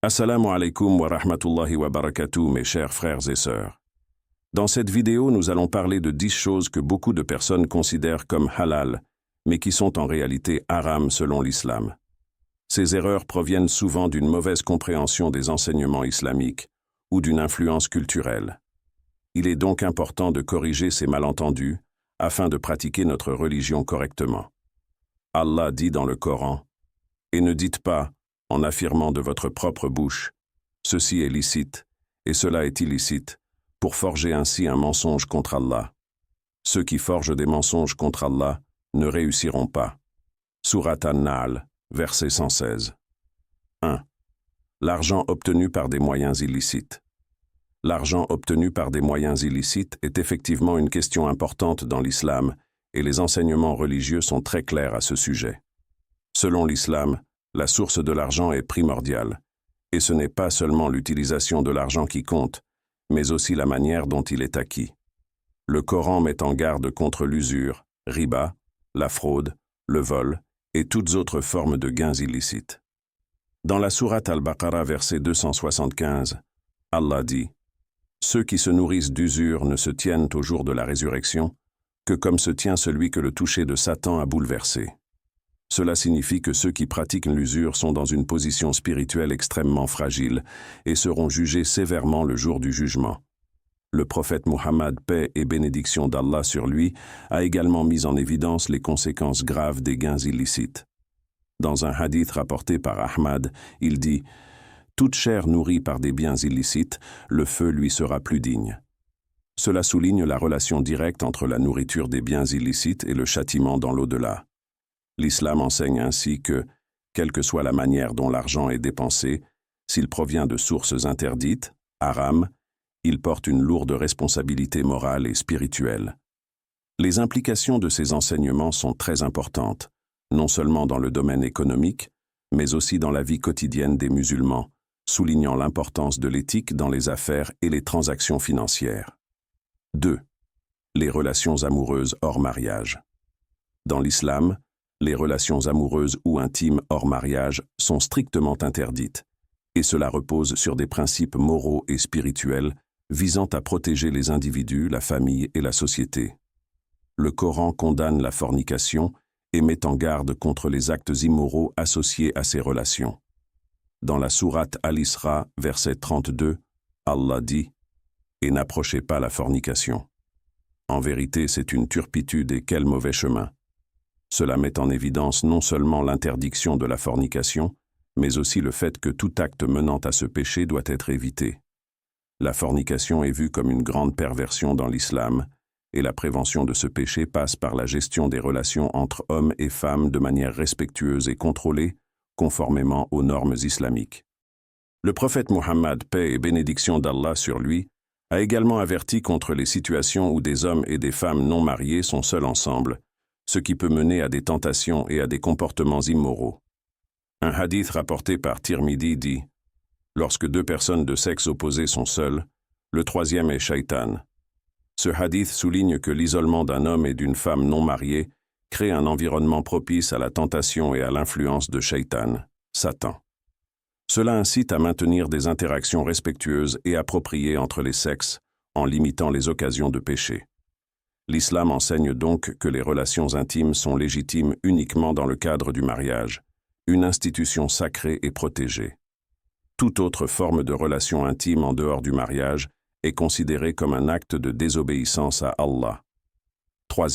Assalamu alaikum wa rahmatullahi wa barakatuh, mes chers frères et sœurs. Dans cette vidéo, nous allons parler de 10 choses que beaucoup de personnes considèrent comme halal, mais qui sont en réalité haram selon l'islam. Ces erreurs proviennent souvent d'une mauvaise compréhension des enseignements islamiques ou d'une influence culturelle. Il est donc important de corriger ces malentendus afin de pratiquer notre religion correctement. Allah dit dans le Coran, « Et ne dites pas, en affirmant de votre propre bouche, ceci est licite, et cela est illicite, pour forger ainsi un mensonge contre Allah. Ceux qui forgent des mensonges contre Allah ne réussiront pas. » Sourate An-Nahl, verset 116. 1. L'argent obtenu par des moyens illicites. L'argent obtenu par des moyens illicites est effectivement une question importante dans l'islam, et les enseignements religieux sont très clairs à ce sujet. Selon l'islam, la source de l'argent est primordiale, et ce n'est pas seulement l'utilisation de l'argent qui compte, mais aussi la manière dont il est acquis. Le Coran met en garde contre l'usure, riba, la fraude, le vol et toutes autres formes de gains illicites. Dans la sourate Al-Baqarah, verset 275, Allah dit « Ceux qui se nourrissent d'usure ne se tiennent au jour de la résurrection que comme se tient celui que le toucher de Satan a bouleversé. » Cela signifie que ceux qui pratiquent l'usure sont dans une position spirituelle extrêmement fragile et seront jugés sévèrement le jour du jugement. Le prophète Muhammad, paix et bénédiction d'Allah sur lui, a également mis en évidence les conséquences graves des gains illicites. Dans un hadith rapporté par Ahmad, il dit « Toute chair nourrie par des biens illicites, le feu lui sera plus digne. » Cela souligne la relation directe entre la nourriture des biens illicites et le châtiment dans l'au-delà. L'islam enseigne ainsi que, quelle que soit la manière dont l'argent est dépensé, s'il provient de sources interdites, haram, il porte une lourde responsabilité morale et spirituelle. Les implications de ces enseignements sont très importantes, non seulement dans le domaine économique, mais aussi dans la vie quotidienne des musulmans, soulignant l'importance de l'éthique dans les affaires et les transactions financières. 2. Les relations amoureuses hors mariage. Dans l'islam, les relations amoureuses ou intimes hors mariage sont strictement interdites, et cela repose sur des principes moraux et spirituels visant à protéger les individus, la famille et la société. Le Coran condamne la fornication et met en garde contre les actes immoraux associés à ces relations. Dans la sourate Al-Isra, verset 32, Allah dit « Et n'approchez pas la fornication. En vérité, c'est une turpitude et quel mauvais chemin. » Cela met en évidence non seulement l'interdiction de la fornication, mais aussi le fait que tout acte menant à ce péché doit être évité. La fornication est vue comme une grande perversion dans l'islam, et la prévention de ce péché passe par la gestion des relations entre hommes et femmes de manière respectueuse et contrôlée, conformément aux normes islamiques. Le prophète Muhammad, paix et bénédiction d'Allah sur lui, a également averti contre les situations où des hommes et des femmes non mariés sont seuls ensemble, ce qui peut mener à des tentations et à des comportements immoraux. Un hadith rapporté par Tirmidhi dit « Lorsque deux personnes de sexe opposé sont seules, le troisième est Shaitan. » Ce hadith souligne que l'isolement d'un homme et d'une femme non mariés crée un environnement propice à la tentation et à l'influence de Shaitan, Satan. Cela incite à maintenir des interactions respectueuses et appropriées entre les sexes, en limitant les occasions de péché. L'islam enseigne donc que les relations intimes sont légitimes uniquement dans le cadre du mariage, une institution sacrée et protégée. Toute autre forme de relation intime en dehors du mariage est considérée comme un acte de désobéissance à Allah. 3.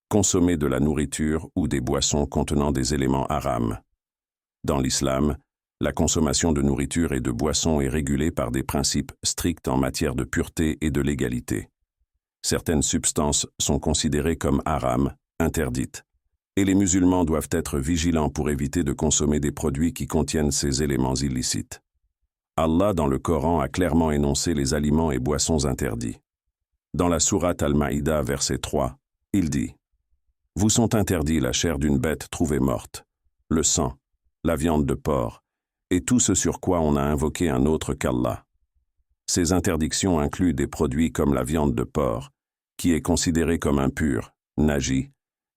Consommer de la nourriture ou des boissons contenant des éléments haram. Dans l'islam, la consommation de nourriture et de boissons est régulée par des principes stricts en matière de pureté et de légalité. Certaines substances sont considérées comme haram, interdites, et les musulmans doivent être vigilants pour éviter de consommer des produits qui contiennent ces éléments illicites. Allah dans le Coran a clairement énoncé les aliments et boissons interdits. Dans la sourate Al-Maïda, verset 3, il dit « Vous sont interdits la chair d'une bête trouvée morte, le sang, la viande de porc, et tout ce sur quoi on a invoqué un autre qu'Allah. » Ces interdictions incluent des produits comme la viande de porc, qui est considérée comme impure, naji,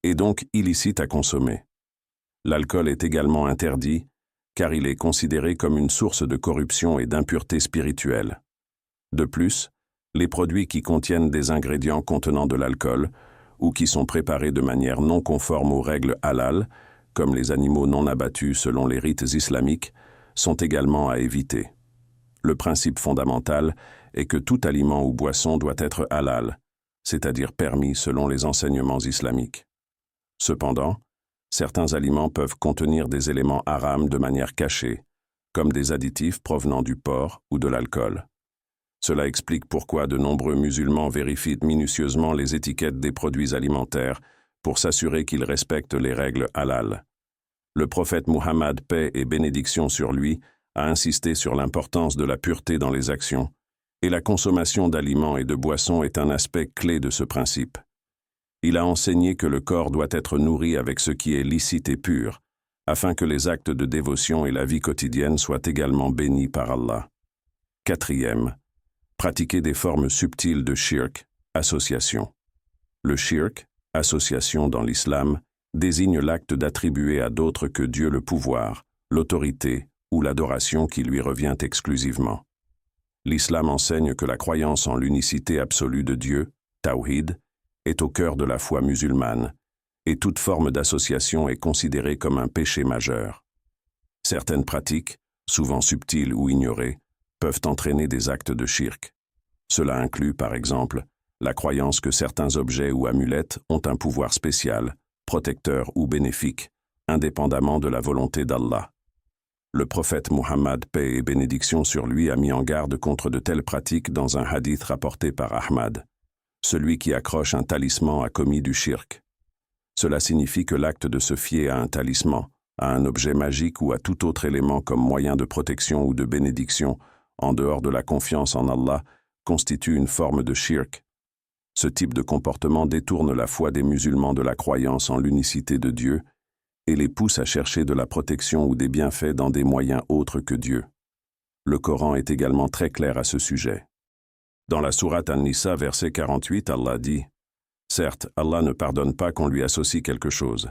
et donc illicite à consommer. L'alcool est également interdit, car il est considéré comme une source de corruption et d'impureté spirituelle. De plus, les produits qui contiennent des ingrédients contenant de l'alcool ou qui sont préparés de manière non conforme aux règles halal, comme les animaux non abattus selon les rites islamiques, sont également à éviter. Le principe fondamental est que tout aliment ou boisson doit être halal, c'est-à-dire permis selon les enseignements islamiques. Cependant, certains aliments peuvent contenir des éléments haram de manière cachée, comme des additifs provenant du porc ou de l'alcool. Cela explique pourquoi de nombreux musulmans vérifient minutieusement les étiquettes des produits alimentaires pour s'assurer qu'ils respectent les règles halal. Le prophète Muhammad, paix et bénédiction sur lui, a insisté sur l'importance de la pureté dans les actions, et la consommation d'aliments et de boissons est un aspect clé de ce principe. Il a enseigné que le corps doit être nourri avec ce qui est licite et pur, afin que les actes de dévotion et la vie quotidienne soient également bénis par Allah. 4. Pratiquer des formes subtiles de shirk, association. Le shirk, association dans l'islam, désigne l'acte d'attribuer à d'autres que Dieu le pouvoir, l'autorité ou l'adoration qui lui revient exclusivement. L'islam enseigne que la croyance en l'unicité absolue de Dieu, Tawhid, est au cœur de la foi musulmane, et toute forme d'association est considérée comme un péché majeur. Certaines pratiques, souvent subtiles ou ignorées, peuvent entraîner des actes de shirk. Cela inclut, par exemple, la croyance que certains objets ou amulettes ont un pouvoir spécial, protecteur ou bénéfique, indépendamment de la volonté d'Allah. Le prophète Muhammad, paix et bénédiction sur lui, a mis en garde contre de telles pratiques dans un hadith rapporté par Ahmad. Celui qui accroche un talisman a commis du shirk. Cela signifie que l'acte de se fier à un talisman, à un objet magique ou à tout autre élément comme moyen de protection ou de bénédiction, en dehors de la confiance en Allah, constitue une forme de shirk. Ce type de comportement détourne la foi des musulmans de la croyance en l'unicité de Dieu et les pousse à chercher de la protection ou des bienfaits dans des moyens autres que Dieu. Le Coran est également très clair à ce sujet. Dans la sourate An-Nisa, verset 48, Allah dit « Certes, Allah ne pardonne pas qu'on lui associe quelque chose. »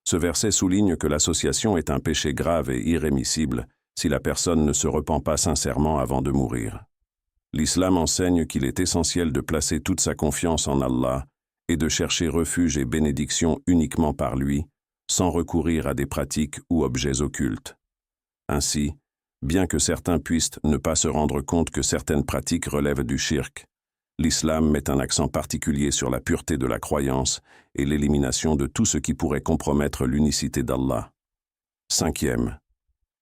Ce verset souligne que l'association est un péché grave et irrémissible si la personne ne se repent pas sincèrement avant de mourir. L'islam enseigne qu'il est essentiel de placer toute sa confiance en Allah et de chercher refuge et bénédiction uniquement par lui, sans recourir à des pratiques ou objets occultes. Ainsi, bien que certains puissent ne pas se rendre compte que certaines pratiques relèvent du shirk, l'islam met un accent particulier sur la pureté de la croyance et l'élimination de tout ce qui pourrait compromettre l'unicité d'Allah. 5.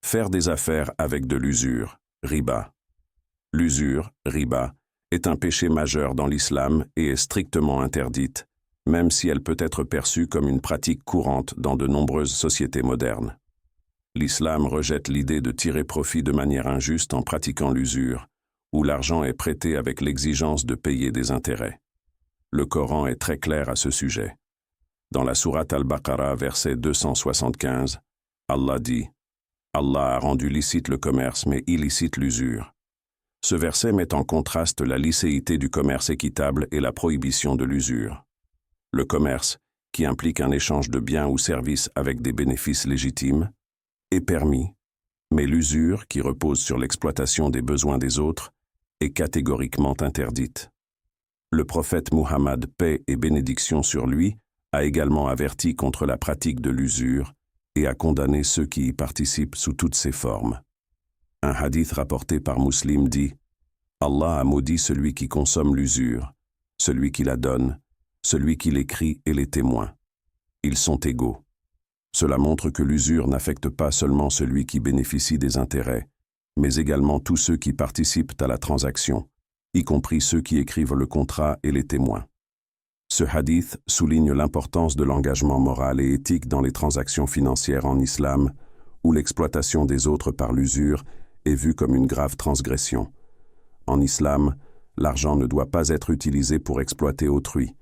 Faire des affaires avec de l'usure, riba. L'usure, riba, est un péché majeur dans l'islam et est strictement interdite, même si elle peut être perçue comme une pratique courante dans de nombreuses sociétés modernes. L'islam rejette l'idée de tirer profit de manière injuste en pratiquant l'usure, où l'argent est prêté avec l'exigence de payer des intérêts. Le Coran est très clair à ce sujet. Dans la sourate Al-Baqarah, verset 275, Allah dit « Allah a rendu licite le commerce mais illicite l'usure ». Ce verset met en contraste la licéité du commerce équitable et la prohibition de l'usure. Le commerce, qui implique un échange de biens ou services avec des bénéfices légitimes, est permis, mais l'usure, qui repose sur l'exploitation des besoins des autres, est catégoriquement interdite. Le prophète Muhammad, paix et bénédiction sur lui, a également averti contre la pratique de l'usure et a condamné ceux qui y participent sous toutes ses formes. Un hadith rapporté par Muslim dit « Allah a maudit celui qui consomme l'usure, celui qui la donne, celui qui l'écrit et les témoins. Ils sont égaux. » Cela montre que l'usure n'affecte pas seulement celui qui bénéficie des intérêts, mais également tous ceux qui participent à la transaction, y compris ceux qui écrivent le contrat et les témoins. Ce hadith souligne l'importance de l'engagement moral et éthique dans les transactions financières en islam, où l'exploitation des autres par l'usure est vue comme une grave transgression. En islam, l'argent ne doit pas être utilisé pour exploiter autrui.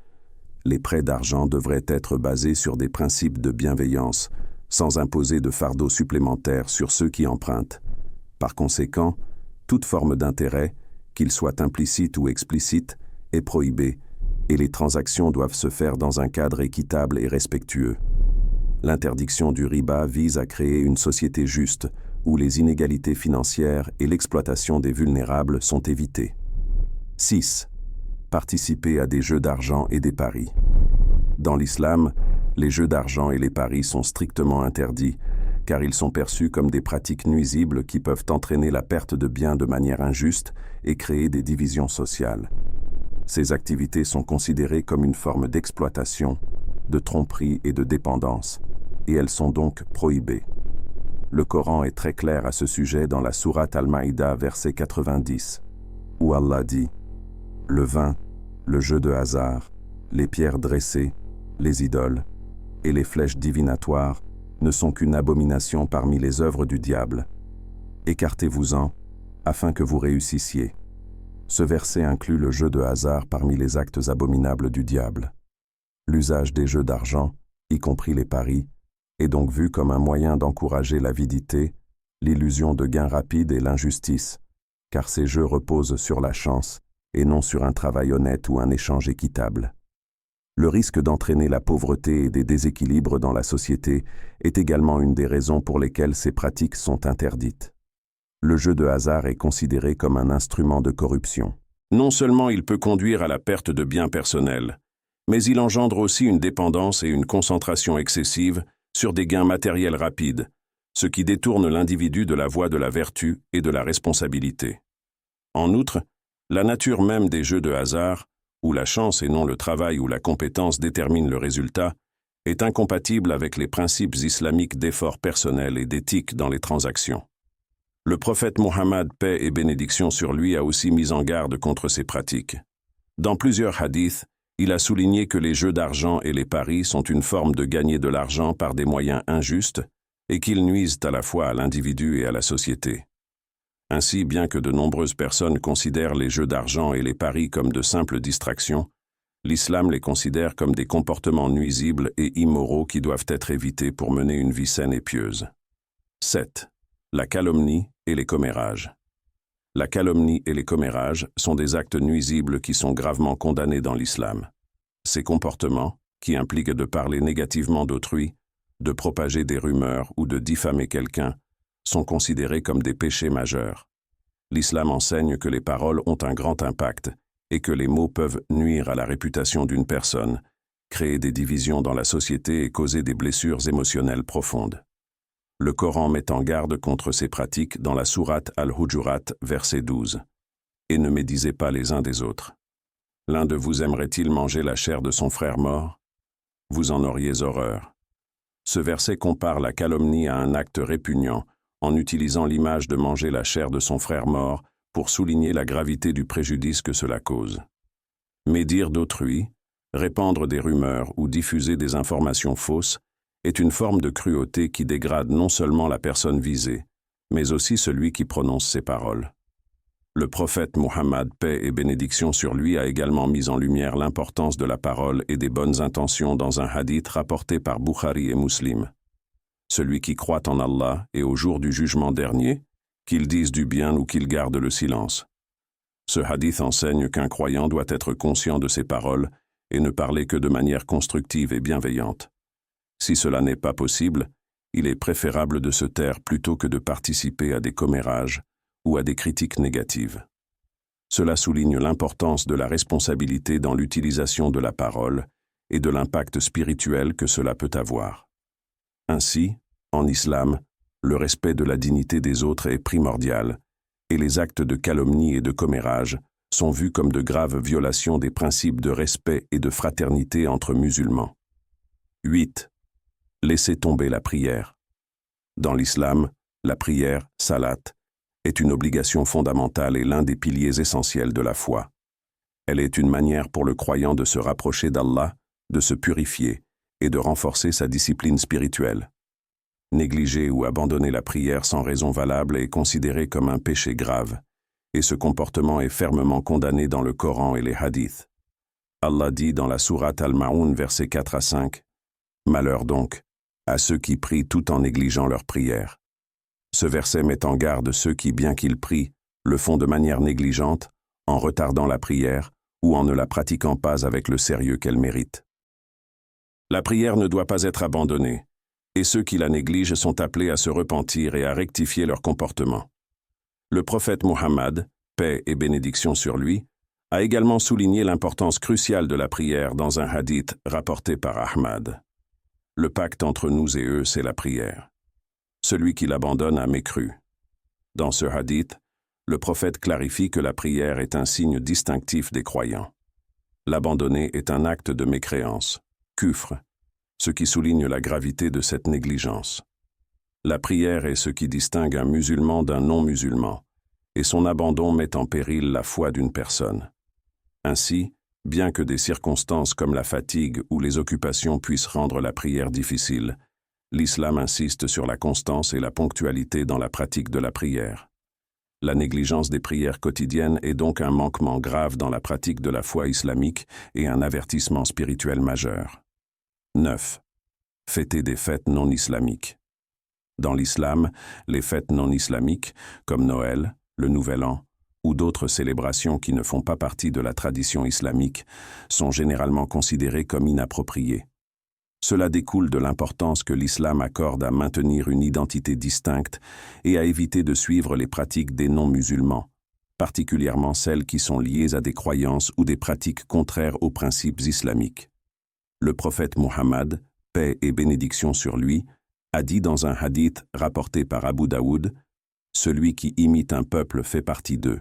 Les prêts d'argent devraient être basés sur des principes de bienveillance, sans imposer de fardeau supplémentaire sur ceux qui empruntent. Par conséquent, toute forme d'intérêt, qu'il soit implicite ou explicite, est prohibée, et les transactions doivent se faire dans un cadre équitable et respectueux. L'interdiction du riba vise à créer une société juste, où les inégalités financières et l'exploitation des vulnérables sont évitées. 6. Participer à des jeux d'argent et des paris. Dans l'islam, les jeux d'argent et les paris sont strictement interdits, car ils sont perçus comme des pratiques nuisibles qui peuvent entraîner la perte de biens de manière injuste et créer des divisions sociales. Ces activités sont considérées comme une forme d'exploitation, de tromperie et de dépendance, et elles sont donc prohibées. Le Coran est très clair à ce sujet dans la sourate Al-Maïda, verset 90, où Allah dit « Le vin, le jeu de hasard, les pierres dressées, les idoles et les flèches divinatoires ne sont qu'une abomination parmi les œuvres du diable. Écartez-vous-en, afin que vous réussissiez. » Ce verset inclut le jeu de hasard parmi les actes abominables du diable. L'usage des jeux d'argent, y compris les paris, est donc vu comme un moyen d'encourager l'avidité, l'illusion de gains rapides et l'injustice, car ces jeux reposent sur la chance et non sur un travail honnête ou un échange équitable. Le risque d'entraîner la pauvreté et des déséquilibres dans la société est également une des raisons pour lesquelles ces pratiques sont interdites. Le jeu de hasard est considéré comme un instrument de corruption. Non seulement il peut conduire à la perte de biens personnels, mais il engendre aussi une dépendance et une concentration excessive sur des gains matériels rapides, ce qui détourne l'individu de la voie de la vertu et de la responsabilité. En outre, la nature même des jeux de hasard, où la chance et non le travail ou la compétence déterminent le résultat, est incompatible avec les principes islamiques d'effort personnel et d'éthique dans les transactions. Le prophète Mohammed, paix et bénédiction sur lui, a aussi mis en garde contre ces pratiques. Dans plusieurs hadiths, il a souligné que les jeux d'argent et les paris sont une forme de gagner de l'argent par des moyens injustes et qu'ils nuisent à la fois à l'individu et à la société. Ainsi, bien que de nombreuses personnes considèrent les jeux d'argent et les paris comme de simples distractions, l'islam les considère comme des comportements nuisibles et immoraux qui doivent être évités pour mener une vie saine et pieuse. 7. La calomnie et les commérages. La calomnie et les commérages sont des actes nuisibles qui sont gravement condamnés dans l'islam. Ces comportements, qui impliquent de parler négativement d'autrui, de propager des rumeurs ou de diffamer quelqu'un, sont considérés comme des péchés majeurs. L'islam enseigne que les paroles ont un grand impact et que les mots peuvent nuire à la réputation d'une personne, créer des divisions dans la société et causer des blessures émotionnelles profondes. Le Coran met en garde contre ces pratiques dans la sourate Al-Hujurat, verset 12. « Et ne médisez pas les uns des autres. L'un de vous aimerait-il manger la chair de son frère mort? Vous en auriez horreur. » Ce verset compare la calomnie à un acte répugnant en utilisant l'image de manger la chair de son frère mort pour souligner la gravité du préjudice que cela cause. Médire d'autrui, répandre des rumeurs ou diffuser des informations fausses est une forme de cruauté qui dégrade non seulement la personne visée, mais aussi celui qui prononce ces paroles. Le prophète Mohammed, paix et bénédiction sur lui, a également mis en lumière l'importance de la parole et des bonnes intentions dans un hadith rapporté par Bukhari et Muslim. Celui qui croit en Allah et au jour du jugement dernier, qu'il dise du bien ou qu'il garde le silence. Ce hadith enseigne qu'un croyant doit être conscient de ses paroles et ne parler que de manière constructive et bienveillante. Si cela n'est pas possible, il est préférable de se taire plutôt que de participer à des commérages ou à des critiques négatives. Cela souligne l'importance de la responsabilité dans l'utilisation de la parole et de l'impact spirituel que cela peut avoir. Ainsi, en islam, le respect de la dignité des autres est primordial, et les actes de calomnie et de commérage sont vus comme de graves violations des principes de respect et de fraternité entre musulmans. 8. Laissez tomber la prière. Dans l'islam, la prière, salat, est une obligation fondamentale et l'un des piliers essentiels de la foi. Elle est une manière pour le croyant de se rapprocher d'Allah, de se purifier et de renforcer sa discipline spirituelle. Négliger ou abandonner la prière sans raison valable est considéré comme un péché grave, et ce comportement est fermement condamné dans le Coran et les hadiths. Allah dit dans la sourate Al-Ma'un, versets 4 à 5, « Malheur donc à ceux qui prient tout en négligeant leur prière. » Ce verset met en garde ceux qui, bien qu'ils prient, le font de manière négligente, en retardant la prière ou en ne la pratiquant pas avec le sérieux qu'elle mérite. La prière ne doit pas être abandonnée, et ceux qui la négligent sont appelés à se repentir et à rectifier leur comportement. Le prophète Muhammad, paix et bénédiction sur lui, a également souligné l'importance cruciale de la prière dans un hadith rapporté par Ahmad. Le pacte entre nous et eux, c'est la prière. Celui qui l'abandonne a mécru. Dans ce hadith, le prophète clarifie que la prière est un signe distinctif des croyants. L'abandonner est un acte de mécréance, kufr, ce qui souligne la gravité de cette négligence. La prière est ce qui distingue un musulman d'un non-musulman, et son abandon met en péril la foi d'une personne. Ainsi, bien que des circonstances comme la fatigue ou les occupations puissent rendre la prière difficile, l'islam insiste sur la constance et la ponctualité dans la pratique de la prière. La négligence des prières quotidiennes est donc un manquement grave dans la pratique de la foi islamique et un avertissement spirituel majeur. 9. Fêter des fêtes non islamiques. Dans l'islam, les fêtes non islamiques, comme Noël, le Nouvel An, ou d'autres célébrations qui ne font pas partie de la tradition islamique, sont généralement considérées comme inappropriées. Cela découle de l'importance que l'islam accorde à maintenir une identité distincte et à éviter de suivre les pratiques des non-musulmans, particulièrement celles qui sont liées à des croyances ou des pratiques contraires aux principes islamiques. Le prophète Muhammad, paix et bénédiction sur lui, a dit dans un hadith rapporté par Abu Daoud, « Celui qui imite un peuple fait partie d'eux ».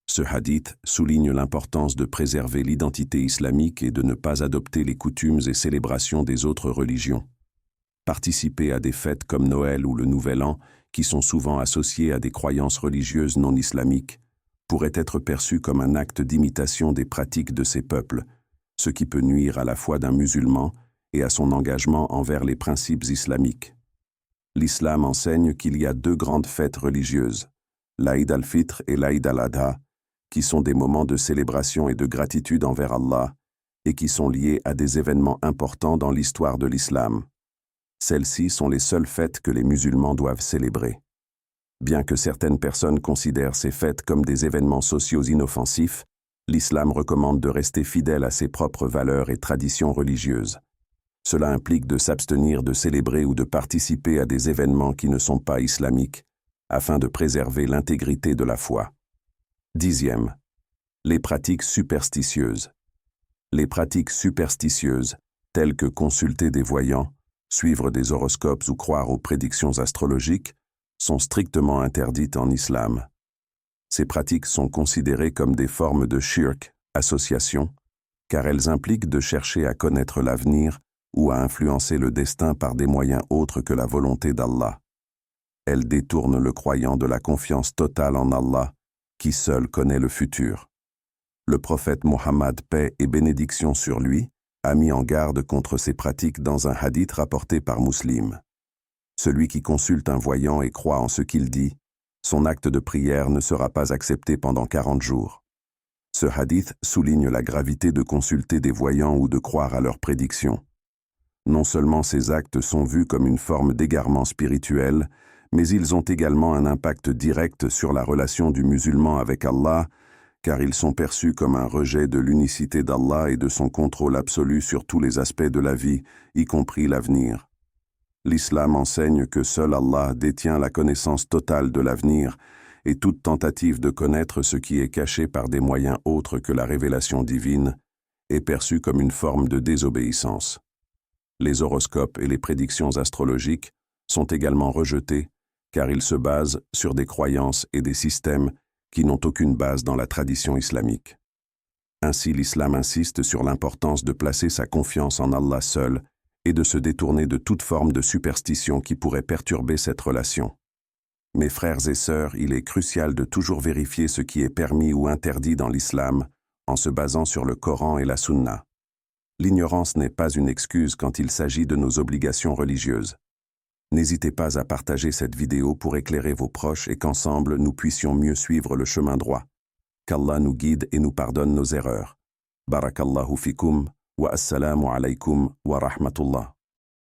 Ce hadith souligne l'importance de préserver l'identité islamique et de ne pas adopter les coutumes et célébrations des autres religions. Participer à des fêtes comme Noël ou le Nouvel An, qui sont souvent associées à des croyances religieuses non islamiques, pourrait être perçu comme un acte d'imitation des pratiques de ces peuples, ce qui peut nuire à la foi d'un musulman et à son engagement envers les principes islamiques. L'islam enseigne qu'il y a deux grandes fêtes religieuses, l'Aïd al-Fitr et l'Aïd al-Adha, qui sont des moments de célébration et de gratitude envers Allah, et qui sont liés à des événements importants dans l'histoire de l'islam. Celles-ci sont les seules fêtes que les musulmans doivent célébrer. Bien que certaines personnes considèrent ces fêtes comme des événements sociaux inoffensifs, l'islam recommande de rester fidèle à ses propres valeurs et traditions religieuses. Cela implique de s'abstenir de célébrer ou de participer à des événements qui ne sont pas islamiques, afin de préserver l'intégrité de la foi. 10e. Les pratiques superstitieuses. Les pratiques superstitieuses, telles que consulter des voyants, suivre des horoscopes ou croire aux prédictions astrologiques, sont strictement interdites en islam. Ces pratiques sont considérées comme des formes de shirk, association, car elles impliquent de chercher à connaître l'avenir ou à influencer le destin par des moyens autres que la volonté d'Allah. Elles détournent le croyant de la confiance totale en Allah, qui seul connaît le futur. Le prophète Muhammad, paix et bénédiction sur lui, a mis en garde contre ces pratiques dans un hadith rapporté par Muslim. Celui qui consulte un voyant et croit en ce qu'il dit, son acte de prière ne sera pas accepté pendant 40 jours. Ce hadith souligne la gravité de consulter des voyants ou de croire à leurs prédictions. Non seulement ces actes sont vus comme une forme d'égarement spirituel, mais ils ont également un impact direct sur la relation du musulman avec Allah, car ils sont perçus comme un rejet de l'unicité d'Allah et de son contrôle absolu sur tous les aspects de la vie, y compris l'avenir. L'islam enseigne que seul Allah détient la connaissance totale de l'avenir, et toute tentative de connaître ce qui est caché par des moyens autres que la révélation divine est perçue comme une forme de désobéissance. Les horoscopes et les prédictions astrologiques sont également rejetés, car ils se basent sur des croyances et des systèmes qui n'ont aucune base dans la tradition islamique. Ainsi, l'islam insiste sur l'importance de placer sa confiance en Allah seul et de se détourner de toute forme de superstition qui pourrait perturber cette relation. Mes frères et sœurs, il est crucial de toujours vérifier ce qui est permis ou interdit dans l'islam en se basant sur le Coran et la Sunna. L'ignorance n'est pas une excuse quand il s'agit de nos obligations religieuses. N'hésitez pas à partager cette vidéo pour éclairer vos proches et qu'ensemble nous puissions mieux suivre le chemin droit. Qu'Allah nous guide et nous pardonne nos erreurs. Barakallahu fikum wa assalamu alaykum wa rahmatullah.